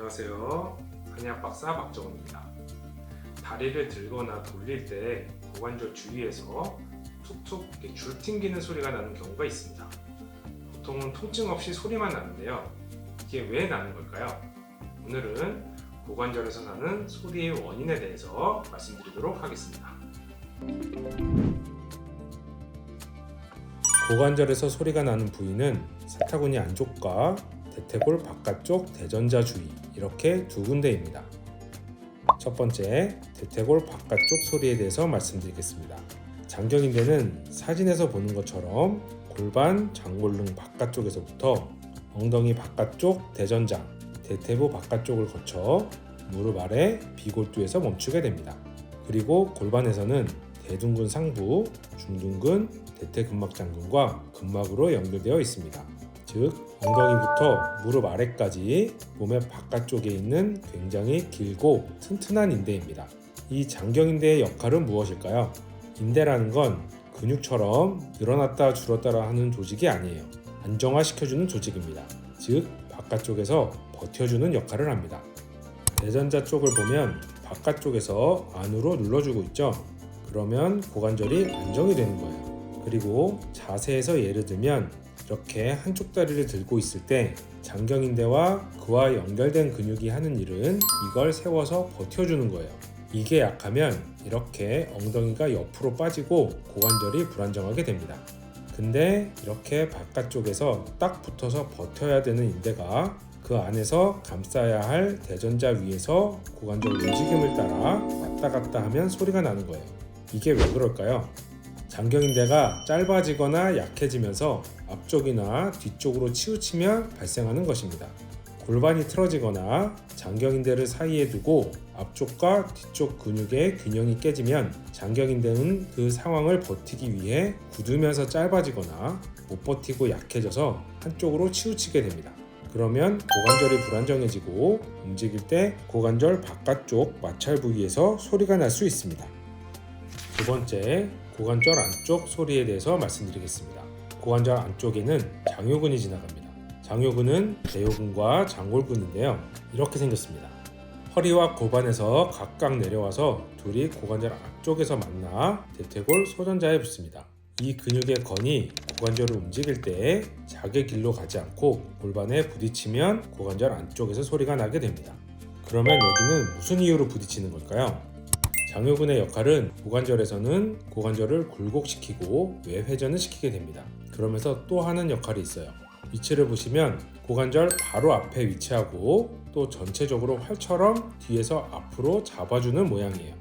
안녕하세요. 한의학박사 박정훈입니다. 다리를 들거나 돌릴 때 고관절 주위에서 툭툭 줄 튕기는 소리가 나는 경우가 있습니다. 보통은 통증 없이 소리만 나는데요. 이게 왜 나는 걸까요? 오늘은 고관절에서 나는 소리의 원인에 대해서 말씀드리도록 하겠습니다. 고관절에서 소리가 나는 부위는 사타구니 안쪽과 대퇴골 바깥쪽 대전자 주위 이렇게 두 군데입니다. 첫 번째, 대퇴골 바깥쪽 소리에 대해서 말씀드리겠습니다. 장경인대는 사진에서 보는 것처럼 골반, 장골릉 바깥쪽에서부터 엉덩이 바깥쪽 대전장, 대퇴부 바깥쪽을 거쳐 무릎 아래 비골두에서 멈추게 됩니다. 그리고 골반에서는 대둔근 상부, 중둔근, 대퇴근막장근과 근막으로 연결되어 있습니다. 즉, 엉덩이부터 무릎 아래까지 몸의 바깥쪽에 있는 굉장히 길고 튼튼한 인대입니다. 이 장경인대의 역할은 무엇일까요? 인대라는 건 근육처럼 늘어났다 줄었다 하는 조직이 아니에요. 안정화시켜주는 조직입니다. 즉, 바깥쪽에서 버텨주는 역할을 합니다. 대전자 쪽을 보면 바깥쪽에서 안으로 눌러주고 있죠. 그러면 고관절이 안정이 되는 거예요. 그리고 자세에서 예를 들면 이렇게 한쪽 다리를 들고 있을 때 장경인대와 그와 연결된 근육이 하는 일은 이걸 세워서 버텨주는 거예요. 이게 약하면 이렇게 엉덩이가 옆으로 빠지고 고관절이 불안정하게 됩니다. 근데 이렇게 바깥쪽에서 딱 붙어서 버텨야 되는 인대가 그 안에서 감싸야 할 대전자 위에서 고관절 움직임을 따라 왔다 갔다 하면 소리가 나는 거예요. 이게 왜 그럴까요? 장경인대가 짧아지거나 약해지면서 앞쪽이나 뒤쪽으로 치우치면 발생하는 것입니다. 골반이 틀어지거나 장경인대를 사이에 두고 앞쪽과 뒤쪽 근육의 균형이 깨지면 장경인대는 그 상황을 버티기 위해 굳으면서 짧아지거나 못 버티고 약해져서 한쪽으로 치우치게 됩니다. 그러면 고관절이 불안정해지고 움직일 때 고관절 바깥쪽 마찰 부위에서 소리가 날 수 있습니다. 두 번째, 고관절 안쪽 소리에 대해서 말씀드리겠습니다. 고관절 안쪽에는 장요근이 지나갑니다. 장요근은 대요근과 장골근인데요. 이렇게 생겼습니다. 허리와 고반에서 각각 내려와서 둘이 고관절 앞쪽에서 만나 대퇴골 소전자에 붙습니다. 이 근육의 건이 고관절을 움직일 때 자기 길로 가지 않고 골반에 부딪히면 고관절 안쪽에서 소리가 나게 됩니다. 그러면 여기는 무슨 이유로 부딪히는 걸까요? 장요근의 역할은 고관절에서는 고관절을 굴곡시키고 외회전을 시키게 됩니다. 그러면서 또 하는 역할이 있어요. 위치를 보시면 고관절 바로 앞에 위치하고 또 전체적으로 활처럼 뒤에서 앞으로 잡아주는 모양이에요.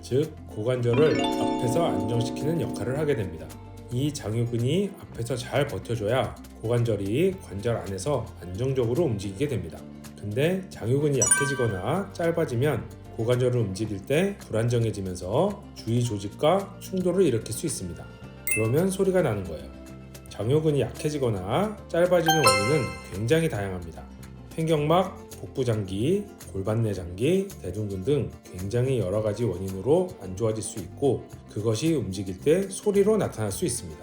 즉, 고관절을 앞에서 안정시키는 역할을 하게 됩니다. 이 장요근이 앞에서 잘 버텨줘야 고관절이 관절 안에서 안정적으로 움직이게 됩니다. 근데 장요근이 약해지거나 짧아지면 고관절을 움직일 때 불안정해지면서 주위 조직과 충돌을 일으킬 수 있습니다. 그러면 소리가 나는 거예요. 장요근이 약해지거나 짧아지는 원인은 굉장히 다양합니다. 횡격막, 복부장기, 골반 내 장기, 대둔근 등 굉장히 여러 가지 원인으로 안 좋아질 수 있고 그것이 움직일 때 소리로 나타날 수 있습니다.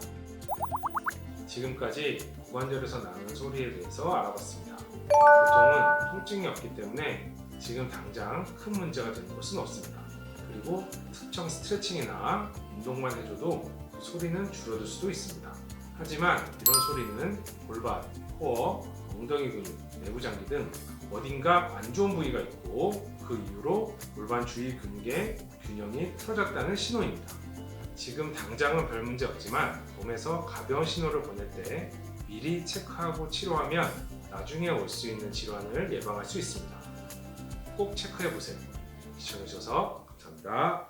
지금까지 고관절에서 나는 소리에 대해서 알아봤습니다. 보통은 통증이 없기 때문에 지금 당장 큰 문제가 되는 것은 없습니다. 그리고 특정 스트레칭이나 운동만 해줘도 그 소리는 줄어들 수도 있습니다. 하지만 이런 소리는 골반, 코어, 엉덩이 근육, 내부장기 등 어딘가 안 좋은 부위가 있고 그 이유로 골반 주위 근육의 균형이 틀어졌다는 신호입니다. 지금 당장은 별 문제 없지만 몸에서 가벼운 신호를 보낼 때 미리 체크하고 치료하면 나중에 올 수 있는 질환을 예방할 수 있습니다. 꼭 체크해보세요. 시청해주셔서 감사합니다.